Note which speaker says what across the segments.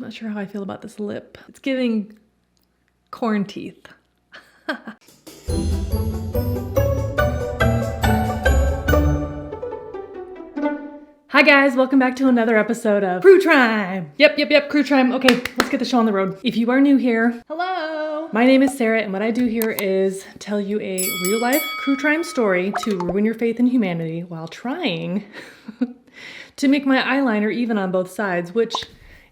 Speaker 1: Not sure how I feel about this lip. It's giving corn teeth. Hi guys, welcome back to another episode of Crue Trime. Yep, Crue Trime. Okay, let's get the show on the road. If you are new here, hello. My name is Sarah, and what I do here is tell you a real-life Crue Trime story to ruin your faith in humanity while trying to make my eyeliner even on both sides, which,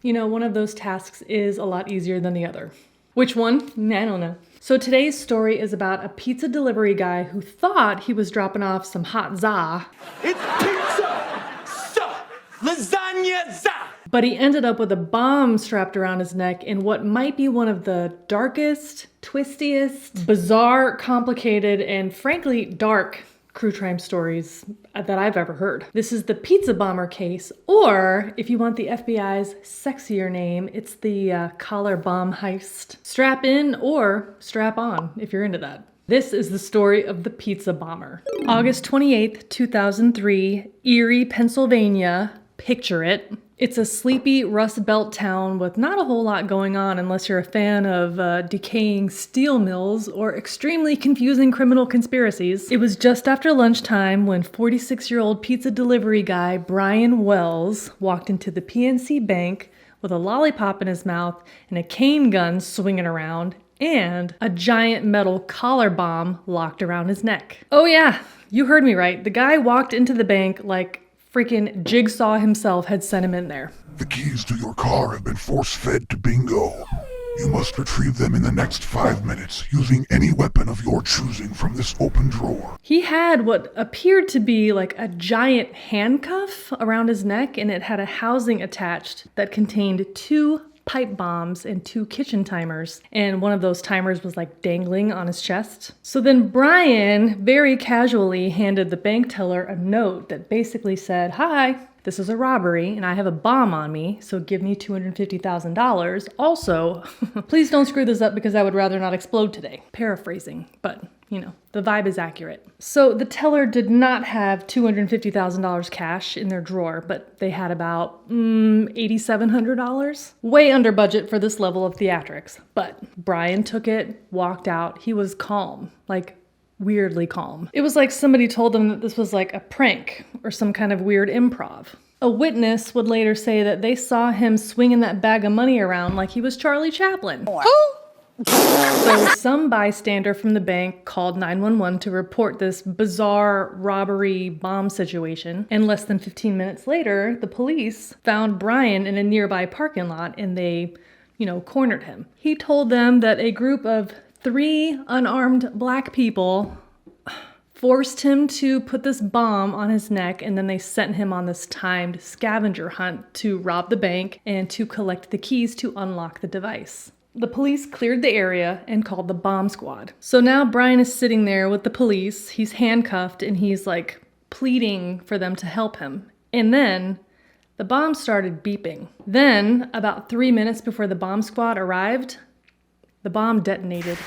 Speaker 1: you know, one of those tasks is a lot easier than the other. Which one? I don't know. So today's story is about a pizza delivery guy who thought he was dropping off some hot za.
Speaker 2: It's pizza! Lasagna za!
Speaker 1: But he ended up with a bomb strapped around his neck in what might be one of the darkest, twistiest, bizarre, complicated, and frankly dark Crue Trime stories that I've ever heard. This is the pizza bomber case, or if you want the FBI's sexier name, it's the collar bomb heist. Strap in or strap on if you're into that. This is the story of the pizza bomber. August 28th, 2003, Erie, Pennsylvania. Picture it. It's a sleepy Rust Belt town with not a whole lot going on unless you're a fan of decaying steel mills or extremely confusing criminal conspiracies. It was just after lunchtime when 46-year-old pizza delivery guy Brian Wells walked into the PNC Bank with a lollipop in his mouth and a cane gun swinging around and a giant metal collar bomb locked around his neck. Oh yeah, you heard me right. The guy walked into the bank like freaking Jigsaw himself had sent him in there.
Speaker 3: The keys to your car have been force-fed to Bingo. You must retrieve them in the next 5 minutes using any weapon of your choosing from this open drawer.
Speaker 1: He had what appeared to be like a giant handcuff around his neck, and it had a housing attached that contained 2 pipe bombs and 2 kitchen timers, and one of those timers was like dangling on his chest. So then Brian very casually handed the bank teller a note that basically said, "Hi, this is a robbery and I have a bomb on me, so give me $250,000. Also, please don't screw this up because I would rather not explode today." Paraphrasing, but you know, the vibe is accurate. So the teller did not have $250,000 cash in their drawer, but they had about $8,700. Way under budget for this level of theatrics. But Brian took it, walked out. He was calm, like weirdly calm. It was like somebody told him that this was like a prank or some kind of weird improv. A witness would later say that they saw him swinging that bag of money around like he was Charlie Chaplin. Who? So some bystander from the bank called 911 to report this bizarre robbery bomb situation. And less than 15 minutes later, the police found Brian in a nearby parking lot and they, cornered him. He told them that a group of 3 unarmed black people forced him to put this bomb on his neck, and then they sent him on this timed scavenger hunt to rob the bank and to collect the keys to unlock the device. The police cleared the area and called the bomb squad. So now Brian is sitting there with the police. He's handcuffed and he's like pleading for them to help him. And then the bomb started beeping. Then, about 3 minutes before the bomb squad arrived, the bomb detonated.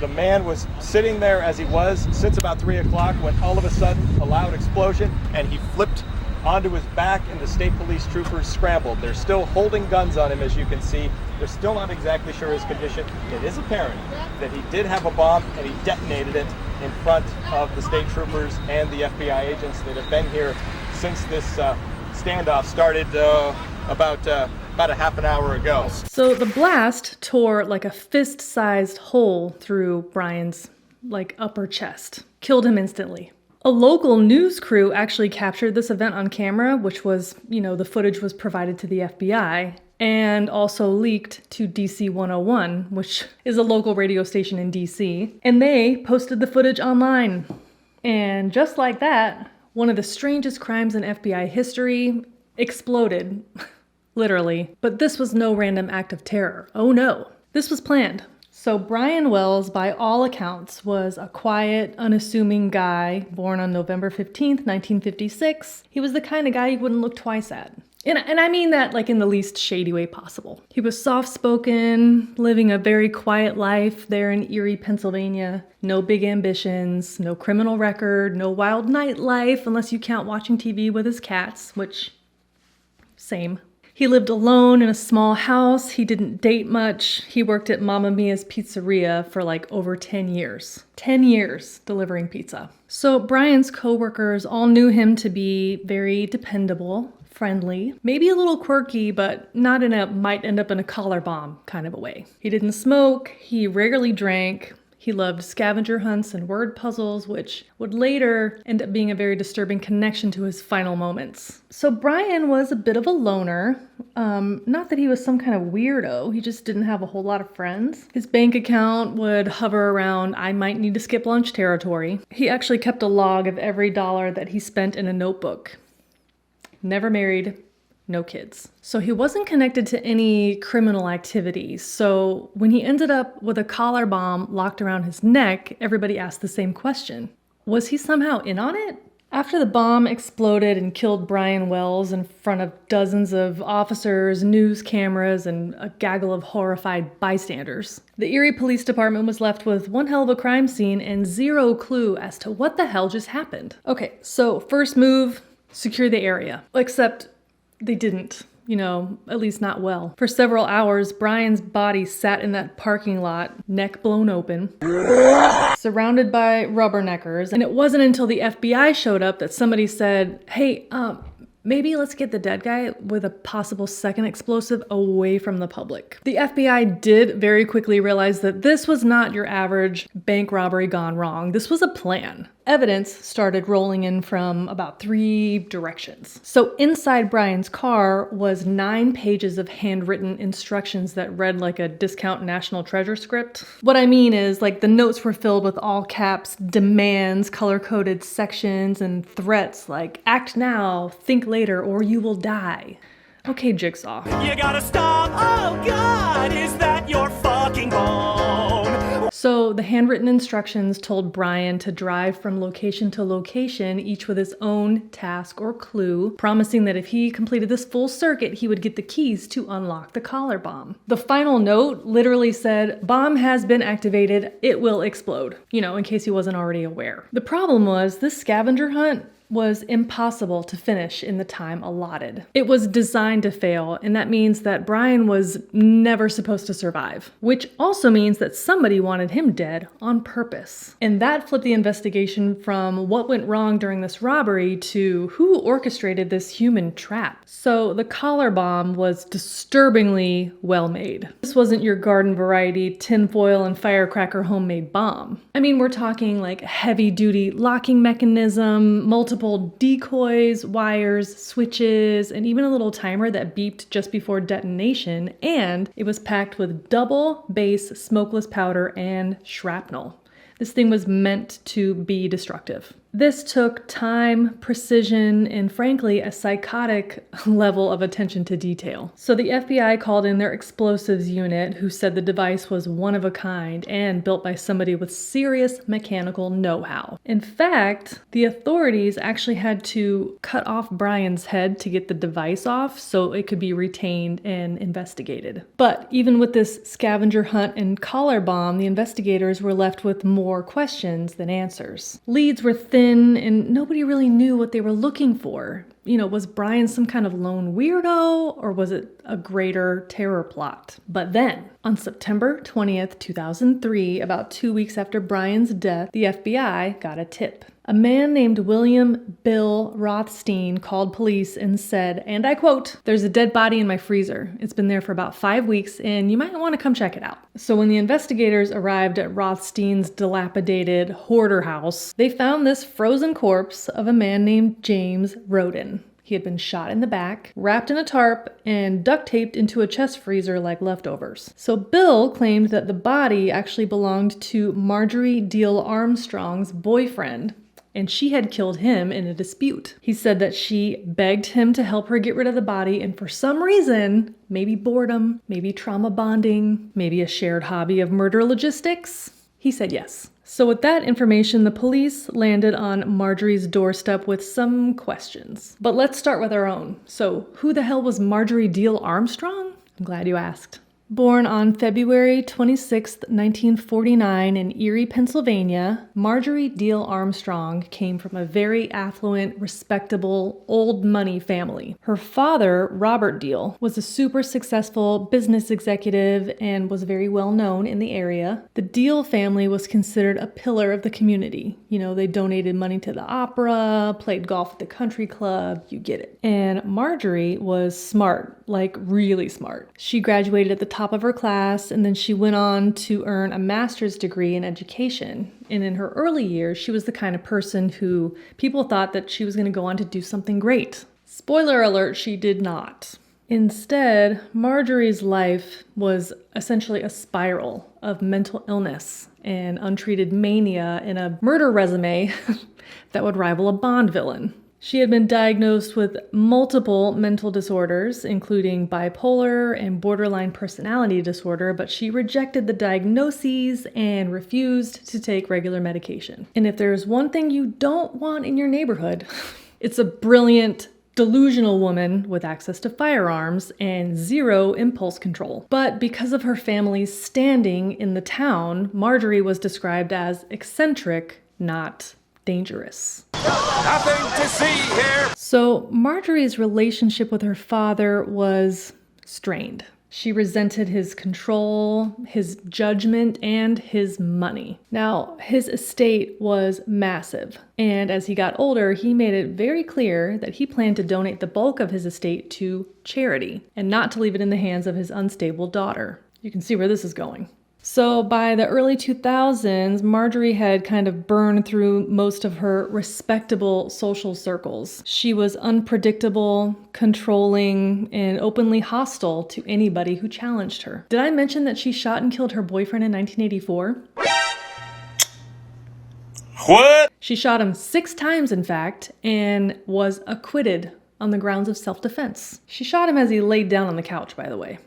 Speaker 2: The man was sitting there as he was since about 3 o'clock when all of a sudden a loud explosion and he flipped onto his back and the state police troopers scrambled. They're still holding guns on him, as you can see. They're still not exactly sure his condition. It is apparent that he did have a bomb and he detonated it in front of the state troopers and the FBI agents that have been here since this standoff started about a half an hour ago.
Speaker 1: So the blast tore like a fist-sized hole through Brian's upper chest. Killed him instantly. A local news crew actually captured this event on camera, which was, the footage was provided to the FBI and also leaked to DC 101, which is a local radio station in DC. And they posted the footage online. And just like that, one of the strangest crimes in FBI history exploded. Literally. But this was no random act of terror. Oh no. This was planned. So Brian Wells, by all accounts, was a quiet, unassuming guy born on November 15th, 1956. He was the kind of guy you wouldn't look twice at. And I mean that in the least shady way possible. He was soft-spoken, living a very quiet life there in Erie, Pennsylvania. No big ambitions, no criminal record, no wild nightlife, unless you count watching TV with his cats, which, same. He lived alone in a small house. He didn't date much. He worked at Mamma Mia's Pizzeria for like over 10 years. 10 years delivering pizza. So Brian's coworkers all knew him to be very dependable, friendly, maybe a little quirky, but not in a might end up in a collar bomb kind of a way. He didn't smoke. He rarely drank. He loved scavenger hunts and word puzzles, which would later end up being a very disturbing connection to his final moments. So Brian was a bit of a loner. Not that he was some kind of weirdo, he just didn't have a whole lot of friends. His bank account would hover around I might need to skip lunch territory. He actually kept a log of every dollar that he spent in a notebook. Never married. No kids. So he wasn't connected to any criminal activities. So when he ended up with a collar bomb locked around his neck, everybody asked the same question. Was he somehow in on it? After the bomb exploded and killed Brian Wells in front of dozens of officers, news cameras, and a gaggle of horrified bystanders, the Erie Police Department was left with one hell of a crime scene and zero clue as to what the hell just happened. Okay, so first move, secure the area. Except they didn't, at least not well. For several hours, Brian's body sat in that parking lot, neck blown open, surrounded by rubberneckers. And it wasn't until the FBI showed up that somebody said, hey, maybe let's get the dead guy with a possible second explosive away from the public. The FBI did very quickly realize that this was not your average bank robbery gone wrong. This was a plan. Evidence started rolling in from about 3 directions. So inside Brian's car was 9 pages of handwritten instructions that read like a discount National Treasure script. What I mean is, like, the notes were filled with all caps demands, color-coded sections, and threats like act now, think later, or you will die. Okay, Jigsaw.
Speaker 4: You gotta stop. Oh God, is that your fucking bone?
Speaker 1: So the handwritten instructions told Brian to drive from location to location, each with his own task or clue, promising that if he completed this full circuit, he would get the keys to unlock the collar bomb. The final note literally said, bomb has been activated, it will explode, in case he wasn't already aware. The problem was this scavenger hunt was impossible to finish in the time allotted. It was designed to fail, and that means that Brian was never supposed to survive, which also means that somebody wanted him dead on purpose. And that flipped the investigation from what went wrong during this robbery to who orchestrated this human trap. So the collar bomb was disturbingly well made. This wasn't your garden variety tinfoil and firecracker homemade bomb. I mean, we're talking like heavy duty locking mechanism, multiple decoys, wires, switches, and even a little timer that beeped just before detonation, and it was packed with double base smokeless powder and shrapnel. This thing was meant to be destructive. This took time, precision, and frankly, a psychotic level of attention to detail. So the FBI called in their explosives unit, who said the device was one of a kind and built by somebody with serious mechanical know-how. In fact, the authorities actually had to cut off Brian's head to get the device off so it could be retained and investigated. But even with this scavenger hunt and collar bomb, the investigators were left with more questions than answers. Leads were thin and nobody really knew what they were looking for. Was Brian some kind of lone weirdo, or was it a greater terror plot? But then, on September 20th, 2003, about 2 weeks after Brian's death, the FBI got a tip. A man named William Bill Rothstein called police and said, and I quote, "There's a dead body in my freezer. It's been there for about 5 weeks and you might want to come check it out." So when the investigators arrived at Rothstein's dilapidated hoarder house, they found this frozen corpse of a man named James Roden. He had been shot in the back, wrapped in a tarp, and duct taped into a chest freezer like leftovers. So Bill claimed that the body actually belonged to Marjorie Diehl Armstrong's boyfriend, and she had killed him in a dispute. He said that she begged him to help her get rid of the body, and for some reason, maybe boredom, maybe trauma bonding, maybe a shared hobby of murder logistics, he said yes. So with that information, the police landed on Marjorie's doorstep with some questions. But let's start with our own. So who the hell was Marjorie Diehl Armstrong? I'm glad you asked. Born on February 26, 1949 in Erie, Pennsylvania, Marjorie Diehl Armstrong came from a very affluent, respectable, old money family. Her father, Robert Diehl, was a super successful business executive and was very well known in the area. The Diehl family was considered a pillar of the community. You know, they donated money to the opera, played golf at the country club, you get it. And Marjorie was smart, like really smart. She graduated at the top of her class, and then she went on to earn a master's degree in education. And in her early years, she was the kind of person who people thought that she was going to go on to do something great. Spoiler alert, she did not. Instead, Marjorie's life was essentially a spiral of mental illness and untreated mania and a murder resume that would rival a Bond villain. She had been diagnosed with multiple mental disorders, including bipolar and borderline personality disorder, but she rejected the diagnoses and refused to take regular medication. And if there's one thing you don't want in your neighborhood, it's a brilliant, delusional woman with access to firearms and zero impulse control. But because of her family's standing in the town, Marjorie was described as eccentric, not dangerous.
Speaker 4: Nothing to see here.
Speaker 1: So Marjorie's relationship with her father was strained. She resented his control, his judgment, and his money. Now, his estate was massive, and as he got older, he made it very clear that he planned to donate the bulk of his estate to charity, and not to leave it in the hands of his unstable daughter. You can see where this is going. So by the early 2000s, Marjorie had kind of burned through most of her respectable social circles. She was unpredictable, controlling, and openly hostile to anybody who challenged her. Did I mention that she shot and killed her boyfriend in 1984?
Speaker 4: What?
Speaker 1: She shot him 6 times, in fact, and was acquitted on the grounds of self-defense. She shot him as he laid down on the couch, by the way.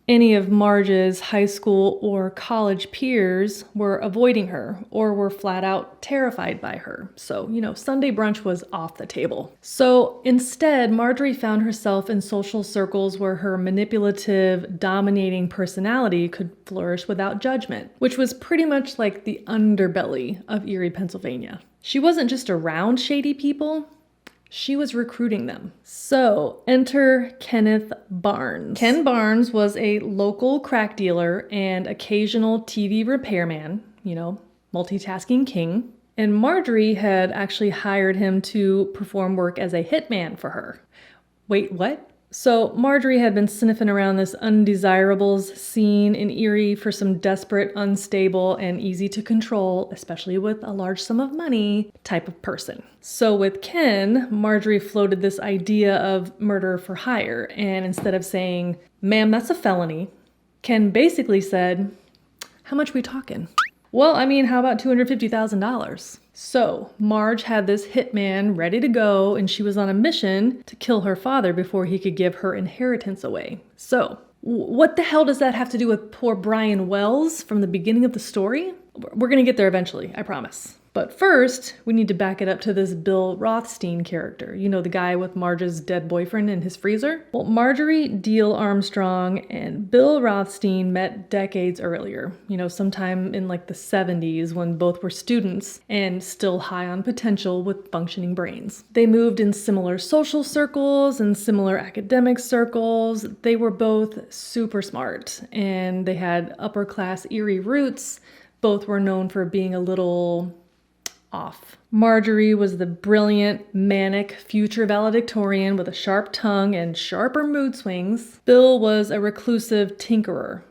Speaker 1: Any of Marge's high school or college peers were avoiding her or were flat out terrified by her. So, Sunday brunch was off the table. So instead, Marjorie found herself in social circles where her manipulative, dominating personality could flourish without judgment, which was pretty much like the underbelly of Erie, Pennsylvania. She wasn't just around shady people. She was recruiting them. So, enter Kenneth Barnes. Ken Barnes was a local crack dealer and occasional TV repairman, multitasking king. And Marjorie had actually hired him to perform work as a hitman for her. Wait, what? So Marjorie had been sniffing around this undesirables scene in Erie for some desperate, unstable, and easy to control, especially with a large sum of money, type of person. So with Ken, Marjorie floated this idea of murder for hire, and instead of saying, "Ma'am, that's a felony," Ken basically said, "How much we talking?" Well, how about $250,000? So, Marge had this hitman ready to go, and she was on a mission to kill her father before he could give her inheritance away. So, what the hell does that have to do with poor Brian Wells from the beginning of the story? We're going to get there eventually, I promise. But first, we need to back it up to this Bill Rothstein character. The guy with Marge's dead boyfriend in his freezer? Well, Marjorie Diehl Armstrong and Bill Rothstein met decades earlier. Sometime in like the 70s when both were students and still high on potential with functioning brains. They moved in similar social circles and similar academic circles. They were both super smart and they had upper class Erie roots. Both were known for being a little off. Marjorie was the brilliant, manic, future valedictorian with a sharp tongue and sharper mood swings. Bill was a reclusive tinkerer,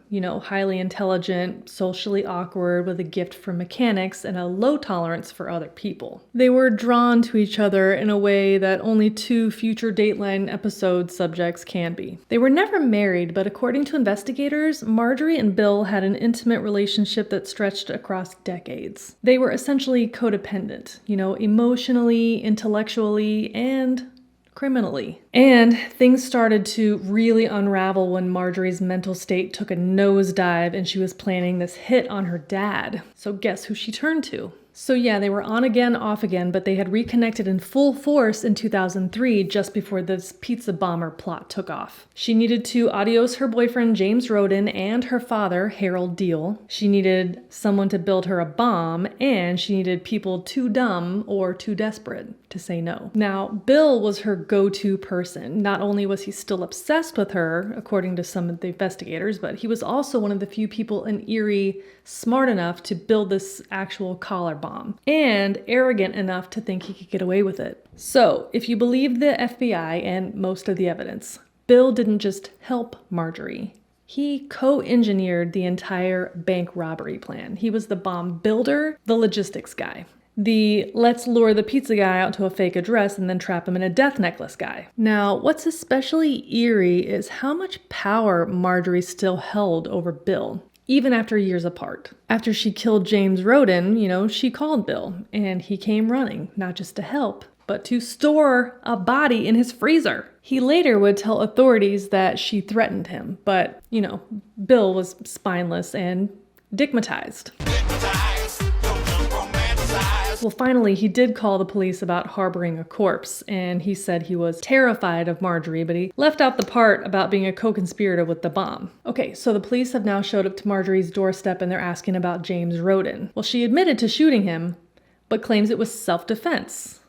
Speaker 1: highly intelligent, socially awkward, with a gift for mechanics and a low tolerance for other people. They were drawn to each other in a way that only 2 future Dateline episode subjects can be. They were never married, but according to investigators, Marjorie and Bill had an intimate relationship that stretched across decades. They were essentially codependent, emotionally, intellectually, and criminally. And things started to really unravel when Marjorie's mental state took a nosedive and she was planning this hit on her dad. So guess who she turned to? So yeah, they were on again, off again, but they had reconnected in full force in 2003, just before this pizza bomber plot took off. She needed to adios her boyfriend James Roden and her father Harold Diehl. She needed someone to build her a bomb, and she needed people too dumb or too desperate to say no. Now, Bill was her go-to person. Not only was he still obsessed with her, according to some of the investigators, but he was also one of the few people in Erie smart enough to build this actual collar bomb, and arrogant enough to think he could get away with it. So, if you believe the FBI and most of the evidence, Bill didn't just help Marjorie. He co-engineered the entire bank robbery plan. He was the bomb builder, the logistics guy. The let's lure the pizza guy out to a fake address and then trap him in a death necklace guy. Now, what's especially eerie is how much power Marjorie still held over Bill, even after years apart. After she killed James Roden, she called Bill, and he came running, not just to help, but to store a body in his freezer. He later would tell authorities that she threatened him, but, Bill was spineless and digmatized. Well, finally, he did call the police about harboring a corpse, and he said he was terrified of Marjorie, but he left out the part about being a co-conspirator with the bomb. Okay, so the police have now showed up to Marjorie's doorstep, and they're asking about James Roden. Well, she admitted to shooting him, but claims it was self-defense.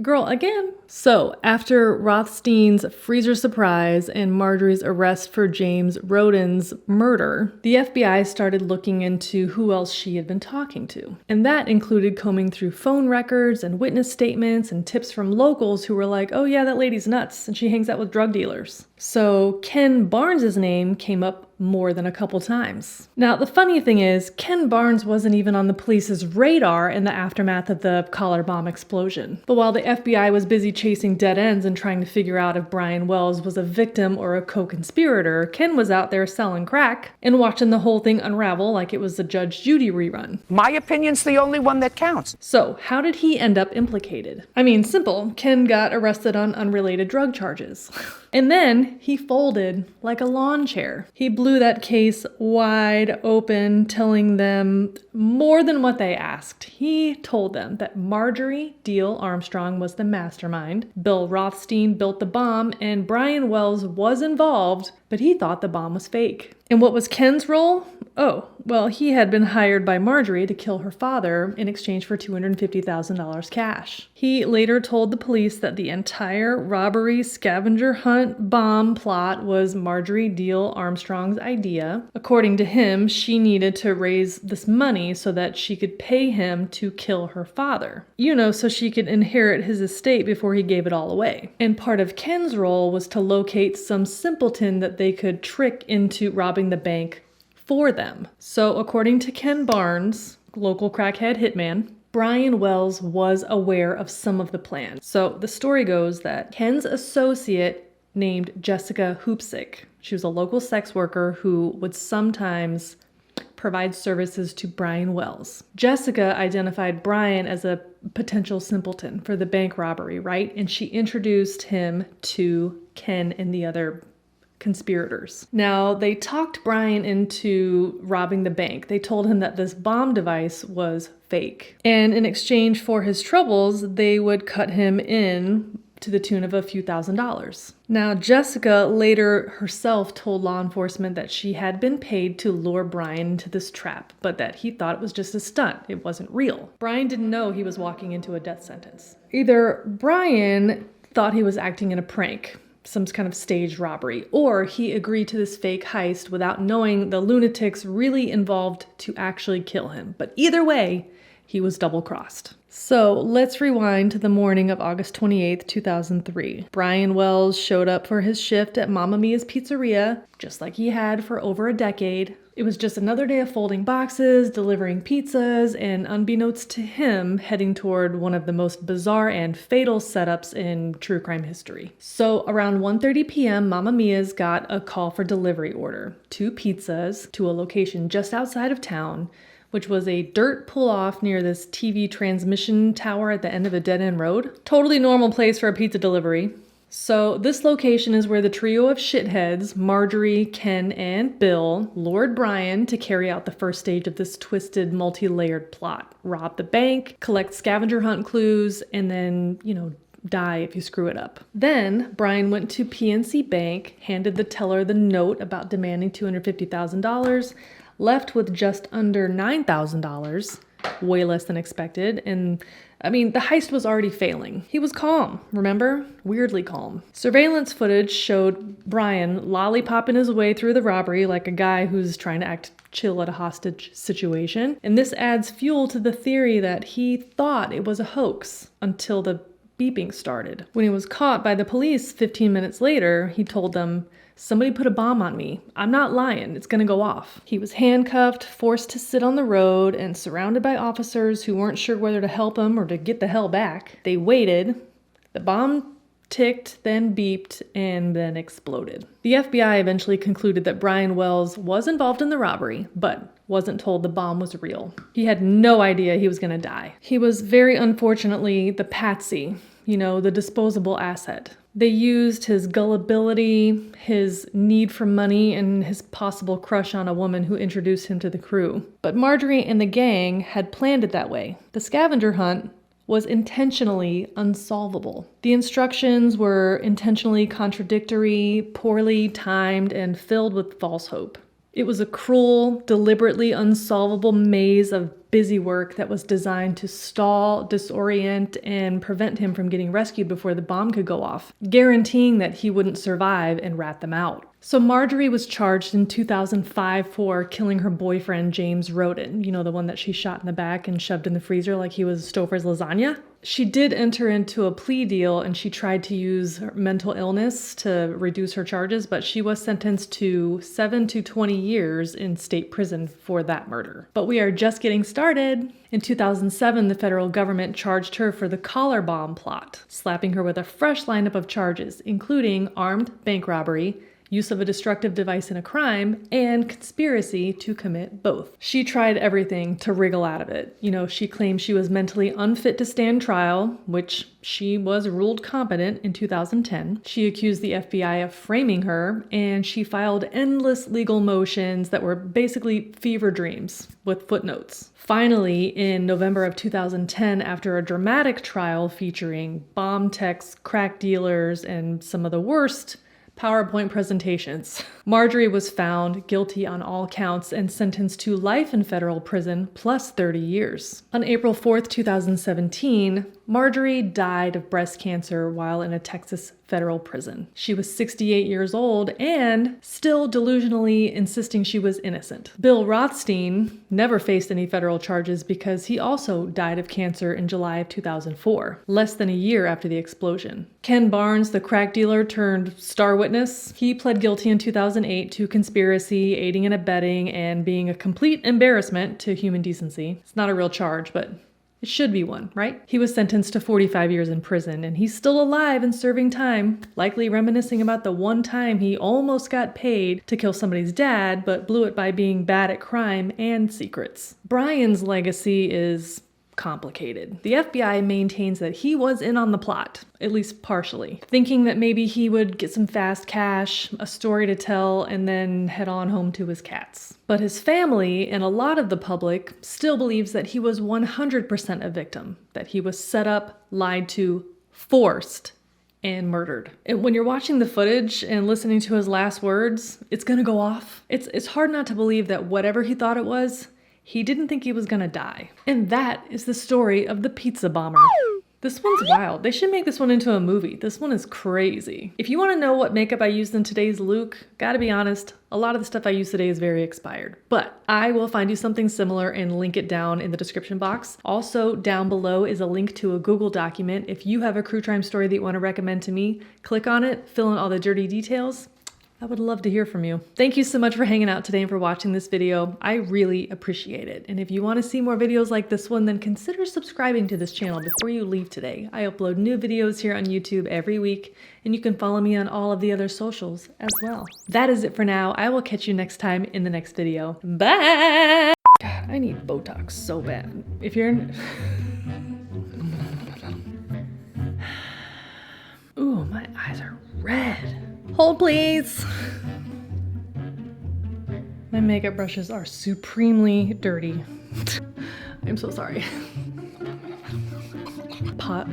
Speaker 1: Girl, again. So, after Rothstein's freezer surprise and Marjorie's arrest for James Roden's murder, the FBI started looking into who else she had been talking to. And that included combing through phone records and witness statements and tips from locals who were like, oh yeah, that lady's nuts and she hangs out with drug dealers. So, Ken Barnes's name came up more than a couple times. Now, the funny thing is, Ken Barnes wasn't even on the police's radar in the aftermath of the collar bomb explosion. But while the FBI was busy chasing dead ends and trying to figure out if Brian Wells was a victim or a co-conspirator, Ken was out there selling crack and watching the whole thing unravel like it was a Judge Judy rerun.
Speaker 5: My opinion's the only one that counts.
Speaker 1: So, how did he end up implicated? I mean, simple. Ken got arrested on unrelated drug charges. And then he folded like a lawn chair. He blew that case wide open, telling them more than what they asked. He told them that Marjorie Diehl Armstrong was the mastermind, Bill Rothstein built the bomb, and Brian Wells was involved, but he thought the bomb was fake. And what was Ken's role? Oh, well, he had been hired by Marjorie to kill her father in exchange for $250,000 cash. He later told the police that the entire robbery scavenger hunt bomb plot was Marjorie Diehl Armstrong's idea. According to him, she needed to raise this money so that she could pay him to kill her father. So she could inherit his estate before he gave it all away. And part of Ken's role was to locate some simpleton that they could trick into robbing the bank for them. So according to Ken Barnes, local crackhead hitman, Brian Wells was aware of some of the plan. So the story goes that Ken's associate named Jessica Hoopsick, she was a local sex worker who would sometimes provide services to Brian Wells. Jessica identified Brian as a potential simpleton for the bank robbery, right? And she introduced him to Ken and the other conspirators. Now, they talked Brian into robbing the bank. They told him that this bomb device was fake. And in exchange for his troubles, they would cut him in to the tune of a few $1,000s. Now, Jessica later herself told law enforcement that she had been paid to lure Brian into this trap, but that he thought it was just a stunt. It wasn't real. Brian didn't know he was walking into a death sentence. Either Brian thought he was acting in a prank, some kind of staged robbery, or he agreed to this fake heist without knowing the lunatics really involved to actually kill him. But either way, he was double-crossed. So let's rewind to the morning of August 28th, 2003. Brian Wells showed up for his shift at Mamma Mia's Pizzeria, just like he had for over a decade. It was just another day of folding boxes, delivering pizzas, and unbeknownst to him, heading toward one of the most bizarre and fatal setups in true crime history. So around 1:30 p.m., Mamma Mia's got a call for delivery order. 2 pizzas to a location just outside of town, which was a dirt pull-off near this TV transmission tower at the end of a dead-end road. Totally normal place for a pizza delivery. So this location is where the trio of shitheads, Marjorie, Ken, and Bill, lured Brian to carry out the first stage of this twisted, multi-layered plot. Rob the bank, collect scavenger hunt clues, and then, die if you screw it up. Then Brian went to PNC Bank, handed the teller the note about demanding $250,000, left with just under $9,000, way less than expected, and the heist was already failing. He was calm, remember? Weirdly calm. Surveillance footage showed Brian lollipopping his way through the robbery like a guy who's trying to act chill at a hostage situation. And this adds fuel to the theory that he thought it was a hoax until the beeping started. When he was caught by the police 15 minutes later, he told them, "Somebody put a bomb on me. I'm not lying. It's gonna go off." He was handcuffed, forced to sit on the road, and surrounded by officers who weren't sure whether to help him or to get the hell back. They waited. The bomb ticked, then beeped, and then exploded. The FBI eventually concluded that Brian Wells was involved in the robbery, but wasn't told the bomb was real. He had no idea he was gonna die. He was very unfortunately the patsy, the disposable asset. They used his gullibility, his need for money, and his possible crush on a woman who introduced him to the crew. But Marjorie and the gang had planned it that way. The scavenger hunt was intentionally unsolvable. The instructions were intentionally contradictory, poorly timed, and filled with false hope. It was a cruel, deliberately unsolvable maze of busy work that was designed to stall, disorient, and prevent him from getting rescued before the bomb could go off, guaranteeing that he wouldn't survive and rat them out. So Marjorie was charged in 2005 for killing her boyfriend, James Roden, the one that she shot in the back and shoved in the freezer like he was Stouffer's lasagna. She did enter into a plea deal and she tried to use her mental illness to reduce her charges, but she was sentenced to 7 to 20 years in state prison for that murder. But we are just getting started. In 2007, the federal government charged her for the collar bomb plot, slapping her with a fresh lineup of charges, including armed bank robbery, use of a destructive device in a crime, and conspiracy to commit both. She tried everything to wriggle out of it. She claimed she was mentally unfit to stand trial, which she was ruled competent in 2010. She accused the FBI of framing her, and she filed endless legal motions that were basically fever dreams with footnotes. Finally, in November of 2010, after a dramatic trial featuring bomb techs, crack dealers, and some of the worst PowerPoint presentations, Marjorie was found guilty on all counts and sentenced to life in federal prison plus 30 years. On April 4th, 2017, Marjorie died of breast cancer while in a Texas federal prison. She was 68 years old and still delusionally insisting she was innocent. Bill Rothstein never faced any federal charges because he also died of cancer in July of 2004, less than a year after the explosion. Ken Barnes, the crack dealer turned star witness, he pled guilty in 2008 to conspiracy, aiding and abetting, and being a complete embarrassment to human decency. It's not a real charge, but it should be one, right? He was sentenced to 45 years in prison, and he's still alive and serving time, likely reminiscing about the one time he almost got paid to kill somebody's dad, but blew it by being bad at crime and secrets. Brian's legacy is complicated. The FBI maintains that he was in on the plot, at least partially, thinking that maybe he would get some fast cash, a story to tell, and then head on home to his cats. But his family and a lot of the public still believes that he was 100% a victim, that he was set up, lied to, forced, and murdered. And when you're watching the footage and listening to his last words, it's gonna go off. It's hard not to believe that whatever he thought it was, he didn't think he was gonna die. And that is the story of the pizza bomber. This one's wild. They should make this one into a movie. This one is crazy. If you want to know what makeup I used in today's look, gotta be honest, a lot of the stuff I use today is very expired. But I will find you something similar and link it down in the description box. Also, down below is a link to a Google document. If you have a Crue Trime story that you want to recommend to me, click on it, fill in all the dirty details. I would love to hear from you. Thank you so much for hanging out today and for watching this video. I really appreciate it. And if you want to see more videos like this one, then consider subscribing to this channel before you leave today. I upload new videos here on YouTube every week, and you can follow me on all of the other socials as well. That is it for now. I will catch you next time in the next video. Bye! God, I need Botox so bad. If you're Ooh, my eyes are red. Hold, please. My makeup brushes are supremely dirty. I'm so sorry. Pot.